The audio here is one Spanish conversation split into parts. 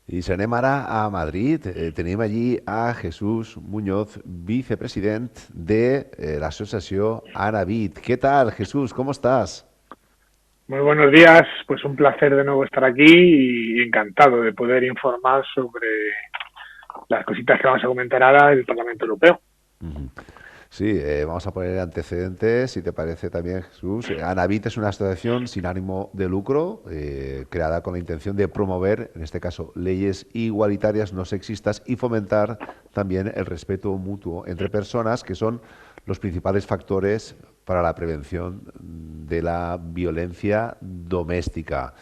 I se n'anem ara a Madrid. Tenim allí a Jesús Muñoz, vicepresident de l'Associació Anabit. ¿Qué tal, Jesús? ¿Cómo estás? Muy buenos días, pues un placer de nuevo estar aquí y encantado de poder informar sobre las cositas que vamos a comentar ahora del Parlamento Europeo. Ujú. Sí, vamos a poner antecedentes, si te parece también, Jesús. Anabit es una asociación sin ánimo de lucro, creada con la intención de promover, en este caso, leyes igualitarias no sexistas y fomentar también el respeto mutuo entre personas, que son los principales factores para la prevención de la violencia doméstica.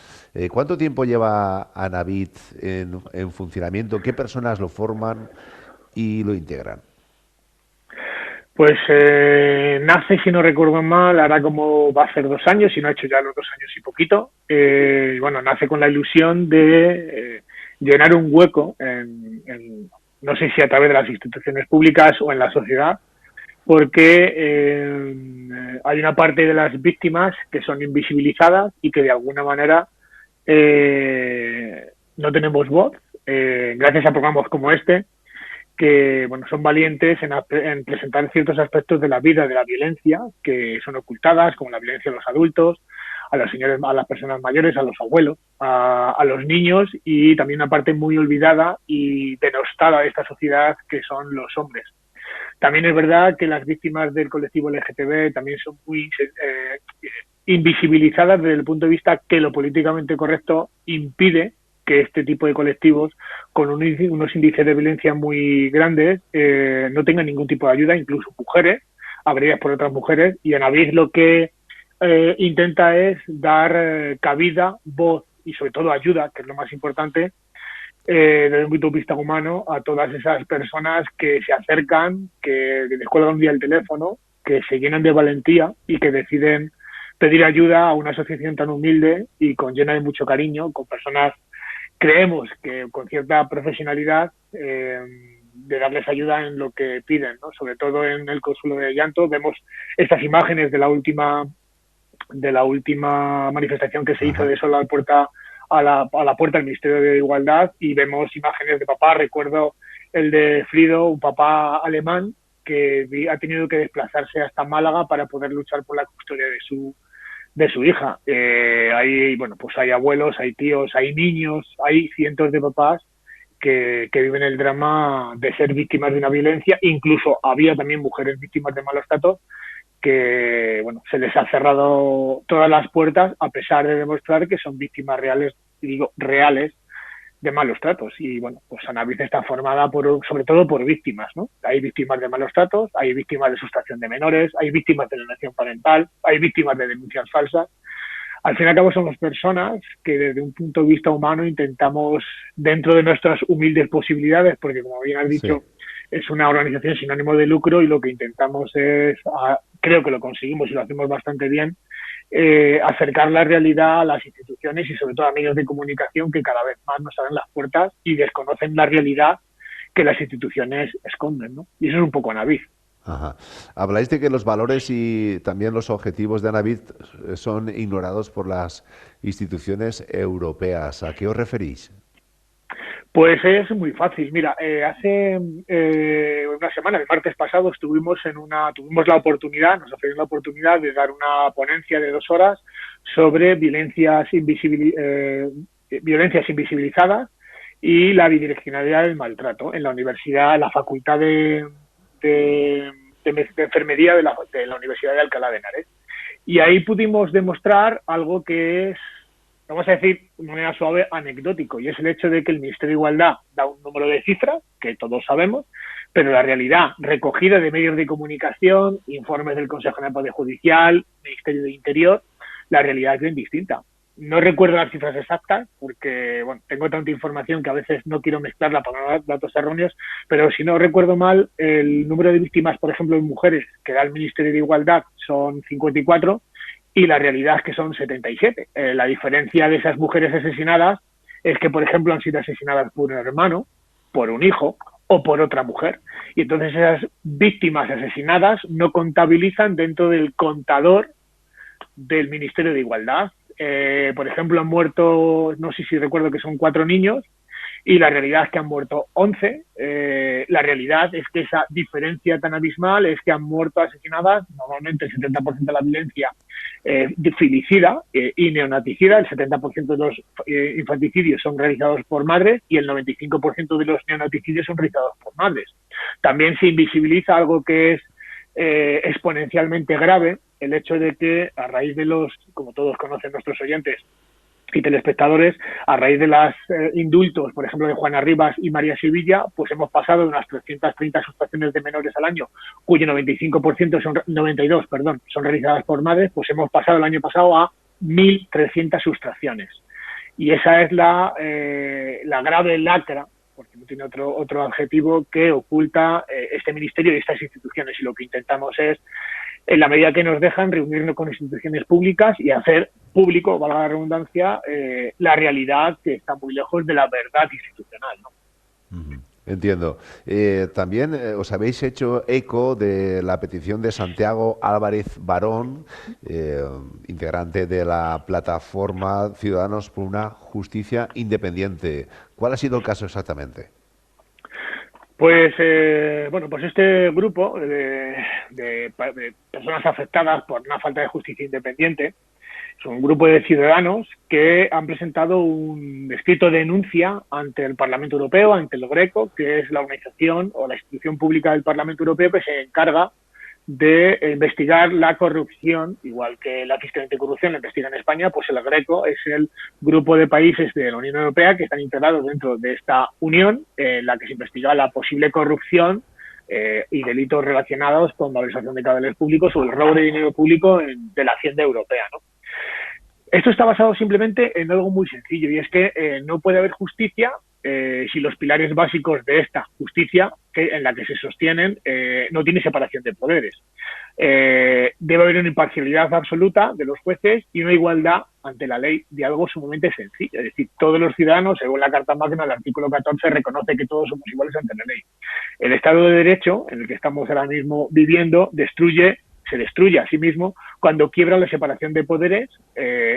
¿Cuánto tiempo lleva Anabit en funcionamiento? ¿Qué personas lo forman y lo integran? Pues nace, si no recuerdo mal, ahora como va a ser 2 años, si no ha hecho ya los 2 años y poquito. Bueno, nace con la ilusión de llenar un hueco no sé si a través de las instituciones públicas o en la sociedad, porque hay una parte de las víctimas que son invisibilizadas y que de alguna manera no tenemos voz, gracias a programas como este, que bueno, son valientes en presentar ciertos aspectos de la vida, de la violencia, que son ocultadas, como la violencia a los adultos, a los señores, a las personas mayores, a los abuelos, a los niños y también una parte muy olvidada y denostada de esta sociedad que son los hombres. También es verdad que las víctimas del colectivo LGTB también son muy invisibilizadas desde el punto de vista que lo políticamente correcto impide que este tipo de colectivos con unos índices de violencia muy grandes no tengan ningún tipo de ayuda, incluso mujeres, agredidas por otras mujeres, y Anavis lo que intenta es dar cabida, voz y sobre todo ayuda, que es lo más importante, desde un punto de vista humano, a todas esas personas que se acercan, que les cuelgan un día el teléfono, que se llenan de valentía y que deciden pedir ayuda a una asociación tan humilde y con llena de mucho cariño, con personas, creemos que con cierta profesionalidad, de darles ayuda en lo que piden, ¿no? Sobre todo en el consuelo de llanto. Vemos estas imágenes de la última manifestación que se hizo Ajá. de Sol a la puerta a la puerta del Ministerio de Igualdad y vemos imágenes de papá. Recuerdo el de Frido, un papá alemán que ha tenido que desplazarse hasta Málaga para poder luchar por la custodia de su hija. Bueno, pues hay abuelos, hay tíos, hay niños, hay cientos de papás que viven el drama de ser víctimas de una violencia. Incluso había también mujeres víctimas de malos tratos que bueno, se les ha cerrado todas las puertas a pesar de demostrar que son víctimas reales, y digo reales, de malos tratos. Y bueno, pues Anabis está formada sobre todo por víctimas, ¿no? Hay víctimas de malos tratos, hay víctimas de sustracción de menores, hay víctimas de alienación parental, hay víctimas de denuncias falsas. Al fin y al cabo somos personas que desde un punto de vista humano intentamos, dentro de nuestras humildes posibilidades, porque como bien has Sí. dicho, es una organización sin ánimo de lucro y lo que intentamos es, creo que lo conseguimos y lo hacemos bastante bien, acercar la realidad a las instituciones y sobre todo a medios de comunicación que cada vez más nos abren las puertas y desconocen la realidad que las instituciones esconden, ¿no? Y eso es un poco Anabis. Ajá. Habláis de que los valores y también los objetivos de Anabit son ignorados por las instituciones europeas. ¿A qué os referís? Pues es muy fácil. Mira, hace una semana, el martes pasado, tuvimos la oportunidad, nos ofrecieron la oportunidad de dar una ponencia de 2 horas sobre violencias invisibilizadas y la bidireccionalidad del maltrato en la universidad, en la facultad de, de enfermería de la Universidad de Alcalá de Henares. Y ahí pudimos demostrar algo que es, vamos a decir de manera suave, anecdótico, y es el hecho de que el Ministerio de Igualdad da un número de cifras, que todos sabemos, pero la realidad, recogida de medios de comunicación, informes del Consejo de Poder Judicial, Ministerio de Interior, la realidad es bien distinta. No recuerdo las cifras exactas porque bueno, tengo tanta información que a veces no quiero mezclarla para no dar datos erróneos, pero si no recuerdo mal, el número de víctimas, por ejemplo, en mujeres que da el Ministerio de Igualdad son 54 y la realidad es que son 77. La diferencia de esas mujeres asesinadas es que, por ejemplo, han sido asesinadas por un hermano, por un hijo o por otra mujer. Y entonces esas víctimas asesinadas no contabilizan dentro del contador del Ministerio de Igualdad. Por ejemplo, han muerto, no sé si recuerdo que son 4 niños, y la realidad es que han muerto 11. La realidad es que esa diferencia tan abismal es que han muerto asesinadas, normalmente el 70% de la violencia filicida y neonaticida, el 70% de los infanticidios son realizados por madres y el 95% de los neonaticidios son realizados por madres. También se invisibiliza algo que es exponencialmente grave, el hecho de que a raíz de los, como todos conocen nuestros oyentes y telespectadores, a raíz de los indultos, por ejemplo, de Juana Rivas y María Sevilla, pues hemos pasado de unas 330 sustracciones de menores al año, cuyo 92, son realizadas por madres, pues hemos pasado el año pasado a 1.300 sustracciones. Y esa es la grave lacra, porque no tiene otro adjetivo, que oculta este ministerio y estas instituciones. Y lo que intentamos es, en la medida que nos dejan, reunirnos con instituciones públicas y hacer público, valga la redundancia, la realidad que está muy lejos de la verdad institucional, ¿no? Entiendo. También os habéis hecho eco de la petición de Santiago Álvarez Barón, integrante de la plataforma Ciudadanos por una Justicia Independiente. ¿Cuál ha sido el caso exactamente? Pues pues este grupo de personas afectadas por una falta de justicia independiente es un grupo de ciudadanos que han presentado un escrito de denuncia ante el Parlamento Europeo, ante el Greco, que es la organización o la institución pública del Parlamento Europeo que se encarga de investigar la corrupción, igual que la Fiscalía Anticorrupción la investiga en España, pues el Greco es el grupo de países de la Unión Europea que están integrados dentro de esta unión, en la que se investiga la posible corrupción y delitos relacionados con malversación de caudales públicos o el robo de dinero público de la Hacienda Europea, ¿no? Esto está basado simplemente en algo muy sencillo, y es que no puede haber justicia si los pilares básicos de esta justicia, en la que se sostienen, no tiene separación de poderes. Debe haber una imparcialidad absoluta de los jueces y una igualdad ante la ley de algo sumamente sencillo. Es decir, todos los ciudadanos, según la Carta Magna, el artículo 14, reconoce que todos somos iguales ante la ley. El Estado de Derecho, en el que estamos ahora mismo viviendo, se destruye a sí mismo cuando quiebra la separación de poderes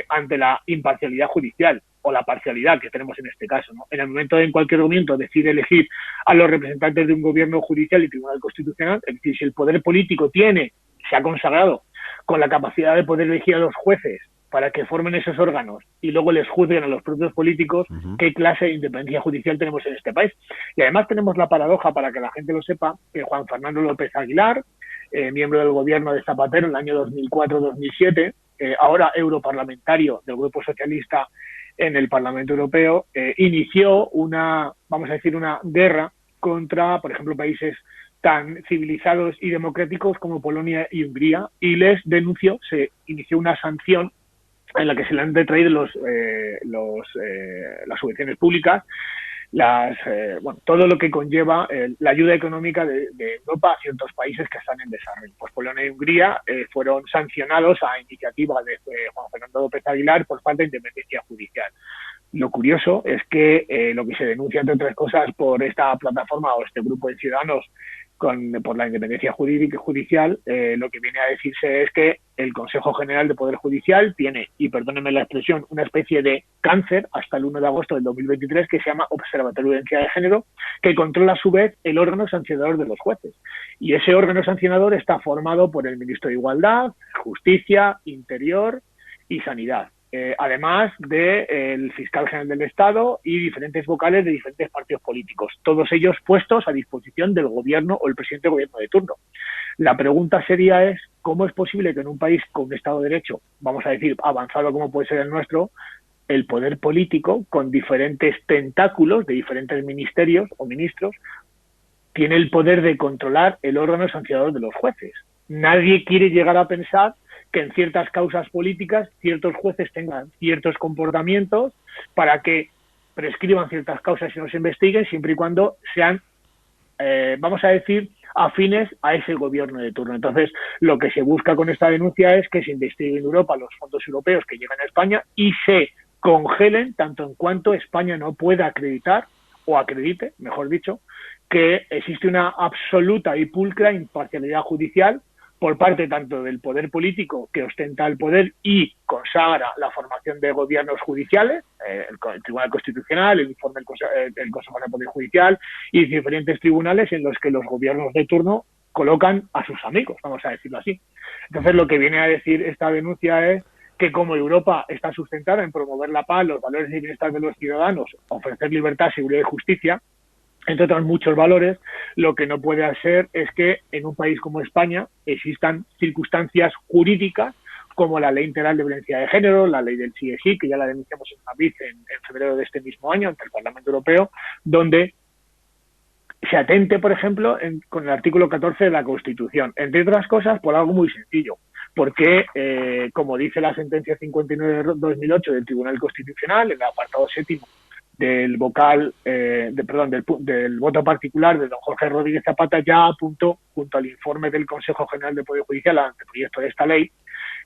ante la imparcialidad judicial o la parcialidad que tenemos en este caso, ¿no? En el momento en cualquier momento decide elegir a los representantes de un gobierno judicial y tribunal constitucional, es decir, si el poder político se ha consagrado con la capacidad de poder elegir a los jueces para que formen esos órganos y luego les juzguen a los propios políticos, ¿qué clase de independencia judicial tenemos en este país? Y además tenemos la paradoja, para que la gente lo sepa, que Juan Fernando López Aguilar, miembro del gobierno de Zapatero en el año 2004-2007, ahora europarlamentario del Grupo Socialista en el Parlamento Europeo, inició una guerra contra, por ejemplo, países tan civilizados y democráticos como Polonia y Hungría, y se inició una sanción en la que se le han detraído las subvenciones públicas, todo lo que conlleva la ayuda económica de Europa a ciertos países que están en desarrollo. Pues Polonia y Hungría fueron sancionados a iniciativa de Juan Fernando López Aguilar por falta de independencia judicial. Lo curioso es que lo que se denuncia, entre otras cosas, por esta plataforma o este grupo de ciudadanos por la independencia judicial, lo que viene a decirse es que el Consejo General de Poder Judicial tiene, y perdónenme la expresión, una especie de cáncer hasta el 1 de agosto del 2023 que se llama Observatorio de Identidad de Género, que controla a su vez el órgano sancionador de los jueces. Y ese órgano sancionador está formado por el Ministro de Igualdad, Justicia, Interior y Sanidad. Además del fiscal general del Estado y diferentes vocales de diferentes partidos políticos, todos ellos puestos a disposición del gobierno o el presidente del gobierno de turno. La pregunta seria es, ¿cómo es posible que en un país con un Estado de Derecho, vamos a decir, avanzado como puede ser el nuestro, el poder político, con diferentes tentáculos de diferentes ministerios o ministros, tiene el poder de controlar el órgano sancionador de los jueces? Nadie quiere llegar a pensar que en ciertas causas políticas ciertos jueces tengan ciertos comportamientos para que prescriban ciertas causas y no se investiguen, siempre y cuando sean, afines a ese gobierno de turno. Entonces, lo que se busca con esta denuncia es que se investiguen en Europa los fondos europeos que llegan a España y se congelen tanto en cuanto España no pueda acreditar, o acredite, mejor dicho, que existe una absoluta y pulcra imparcialidad judicial, por parte tanto del poder político que ostenta el poder y consagra la formación de gobiernos judiciales, el Tribunal Constitucional, el informe del Consejo de Poder Judicial y diferentes tribunales en los que los gobiernos de turno colocan a sus amigos, vamos a decirlo así. Entonces, lo que viene a decir esta denuncia es que como Europa está sustentada en promover la paz, los valores y bienestar de los ciudadanos, ofrecer libertad, seguridad y justicia, entre otros muchos valores, lo que no puede ser es que en un país como España existan circunstancias jurídicas como la Ley Integral de Violencia de Género, la ley del sí es sí, que ya la denunciamos en Madrid en febrero de este mismo año ante el Parlamento Europeo, donde se atente, por ejemplo, con el artículo 14 de la Constitución, entre otras cosas, por algo muy sencillo, porque, como dice la sentencia 59 de 2008 del Tribunal Constitucional, en el apartado séptimo del del voto particular de don Jorge Rodríguez Zapata, ya apuntó, junto al informe del Consejo General de Poder Judicial, al anteproyecto de esta ley,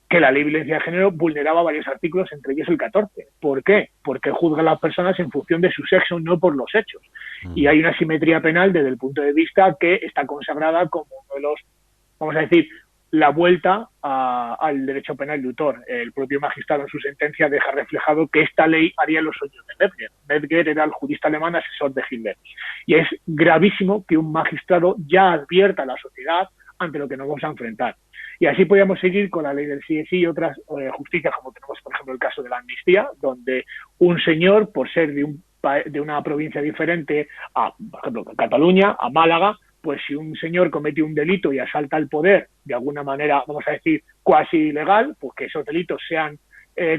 que la ley de violencia de género vulneraba varios artículos, entre ellos el 14. ¿Por qué? Porque juzga a las personas en función de su sexo, no por los hechos. Y hay una simetría penal desde el punto de vista que está consagrada como uno de los, vamos a decir, la vuelta al derecho penal de autor. El propio magistrado en su sentencia deja reflejado que esta ley haría los sueños de Metzger. Metzger era el jurista alemán asesor de Hitler. Y es gravísimo que un magistrado ya advierta a la sociedad ante lo que nos vamos a enfrentar. Y así podríamos seguir con la ley del sí es sí y otras justicias, como tenemos, por ejemplo, el caso de la amnistía, donde un señor, por ser de una provincia diferente, por ejemplo, Cataluña, a Málaga, pues si un señor comete un delito y asalta el poder de alguna manera, vamos a decir, cuasi ilegal, pues que esos delitos sean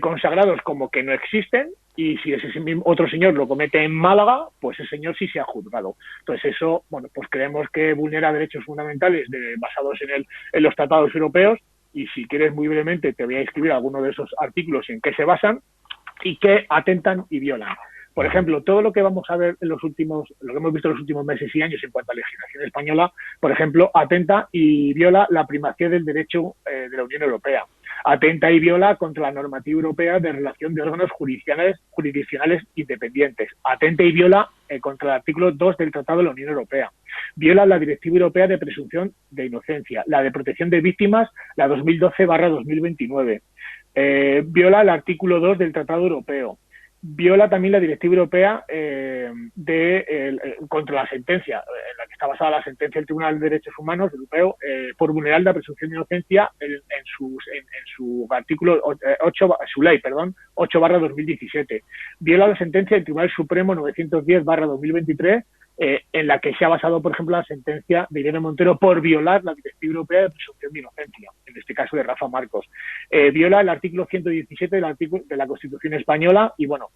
consagrados como que no existen, y si ese otro señor lo comete en Málaga, pues ese señor sí se ha juzgado. Entonces eso, bueno, pues creemos que vulnera derechos fundamentales basados en los tratados europeos, y si quieres muy brevemente te voy a escribir algunos de esos artículos y en qué se basan y qué atentan y violan. Por ejemplo, todo lo que vamos a ver lo que hemos visto en los últimos meses y años en cuanto a legislación española, por ejemplo, atenta y viola la primacía del derecho de la Unión Europea. Atenta y viola contra la normativa europea de relación de órganos jurisdiccionales independientes. Atenta y viola contra el artículo 2 del Tratado de la Unión Europea. Viola la Directiva Europea de Presunción de Inocencia, la de Protección de Víctimas, la 2012/2029. Viola el artículo 2 del Tratado Europeo. Viola también la Directiva Europea contra la sentencia, en la que está basada la sentencia del Tribunal de Derechos Humanos Europeo, por vulnerar la presunción de inocencia en su artículo 8, su ley, 8/2017. Viola la sentencia del Tribunal Supremo 910/2023, en la que se ha basado, por ejemplo, la sentencia de Irene Montero por violar la Directiva Europea de Presunción de Inocencia, en este caso de Rafa Marcos. Viola el artículo 117 de la Constitución Española y, bueno,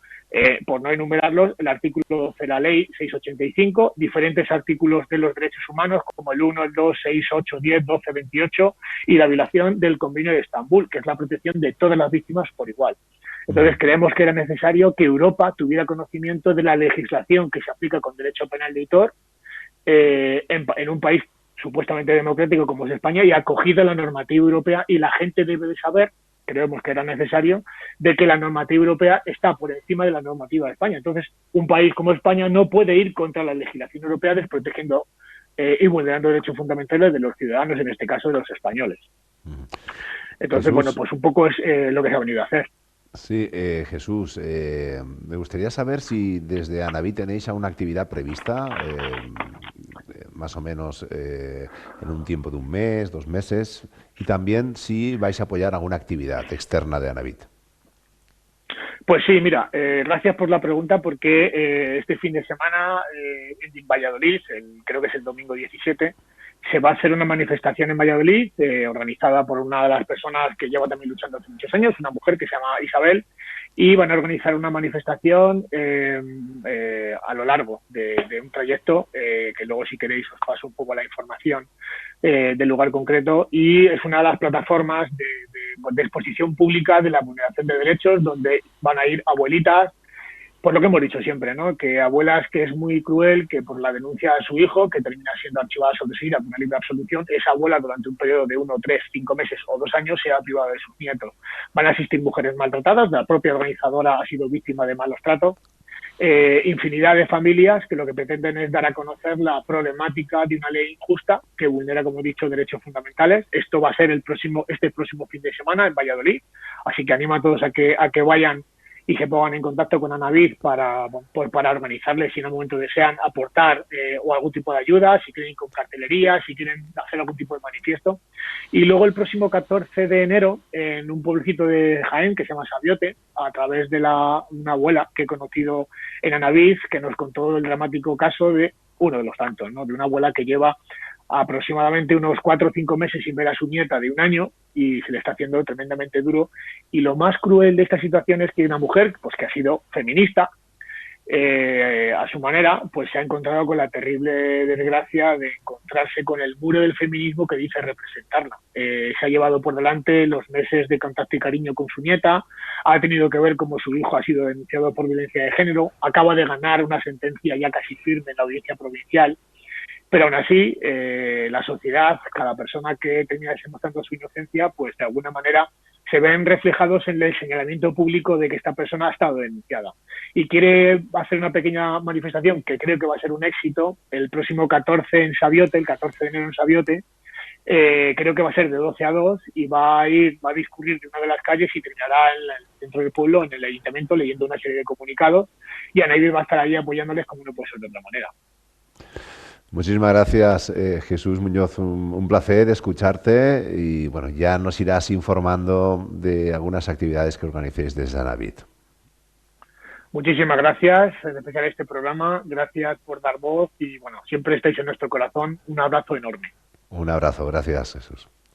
por no enumerarlos, el artículo 12 de la Ley 685, diferentes artículos de los derechos humanos como el 1, el 2, 6, 8, 10, 12, 28 y la violación del Convenio de Estambul, que es la protección de todas las víctimas por igual. Entonces creemos que era necesario que Europa tuviera conocimiento de la legislación que se aplica con derecho penal de autor en un país supuestamente democrático como es España y acogida a la normativa europea, y la gente debe de saber, creemos que era necesario, de que la normativa europea está por encima de la normativa de España. Entonces un país como España no puede ir contra la legislación europea desprotegiendo y vulnerando derechos fundamentales de los ciudadanos, en este caso de los españoles. Entonces, bueno, pues un poco es lo que se ha venido a hacer. Sí, Jesús, me gustaría saber si desde Anaví tenéis alguna actividad prevista, más o menos en un tiempo de un mes, 2 meses, y también si vais a apoyar alguna actividad externa de Anavit. Pues sí, mira, gracias por la pregunta, porque este fin de semana en Valladolid, creo que es el domingo 17, se va a hacer una manifestación en Valladolid organizada por una de las personas que lleva también luchando hace muchos años, una mujer que se llama Isabel, y van a organizar una manifestación a lo largo de un trayecto que luego, si queréis, os paso un poco la información del lugar concreto, y es una de las plataformas de exposición pública de la vulneración de derechos, donde van a ir abuelitas, por lo que hemos dicho siempre, ¿no? Que abuelas que es muy cruel, que por la denuncia de su hijo, que termina siendo archivada sobre seguida con una libre absolución, esa abuela durante un periodo de 1, 3, 5 meses o 2 años sea privada de sus nietos. Van a asistir mujeres maltratadas, la propia organizadora ha sido víctima de malos tratos, infinidad de familias que lo que pretenden es dar a conocer la problemática de una ley injusta que vulnera, como he dicho, derechos fundamentales. Esto va a ser este próximo fin de semana en Valladolid, así que animo a todos a que vayan y se pongan en contacto con Anavid para organizarles, si en algún momento desean aportar o algún tipo de ayuda, si quieren ir con cartelería, si quieren hacer algún tipo de manifiesto. Y luego el próximo 14 de enero, en un pueblecito de Jaén que se llama Sabiote, a través de una abuela que he conocido en Anavid, que nos contó el dramático caso de uno de los tantos, ¿no? De una abuela que lleva aproximadamente unos 4 o 5 meses sin ver a su nieta de 1 año y se le está haciendo tremendamente duro. Y lo más cruel de esta situación es que una mujer, pues que ha sido feminista, a su manera, pues se ha encontrado con la terrible desgracia de encontrarse con el muro del feminismo que dice representarla. Se ha llevado por delante los meses de contacto y cariño con su nieta, ha tenido que ver cómo su hijo ha sido denunciado por violencia de género, acaba de ganar una sentencia ya casi firme en la audiencia provincial. Pero aún así, la sociedad, cada persona que termina demostrando su inocencia, pues de alguna manera se ven reflejados en el señalamiento público de que esta persona ha estado denunciada. Y quiere hacer una pequeña manifestación que creo que va a ser un éxito el próximo 14 en Sabiote, el 14 de enero en Sabiote. Creo que va a ser de 12 a 2 y va a discurrir de una de las calles y terminará en el centro del pueblo, en el ayuntamiento, leyendo una serie de comunicados. Y Anaid va a estar allí apoyándoles como no puede ser de otra manera. Muchísimas gracias, Jesús Muñoz. Un placer escucharte y bueno, ya nos irás informando de algunas actividades que organicéis desde Anavid. Muchísimas gracias, en especial este programa. Gracias por dar voz y bueno, siempre estáis en nuestro corazón. Un abrazo enorme. Un abrazo, gracias, Jesús.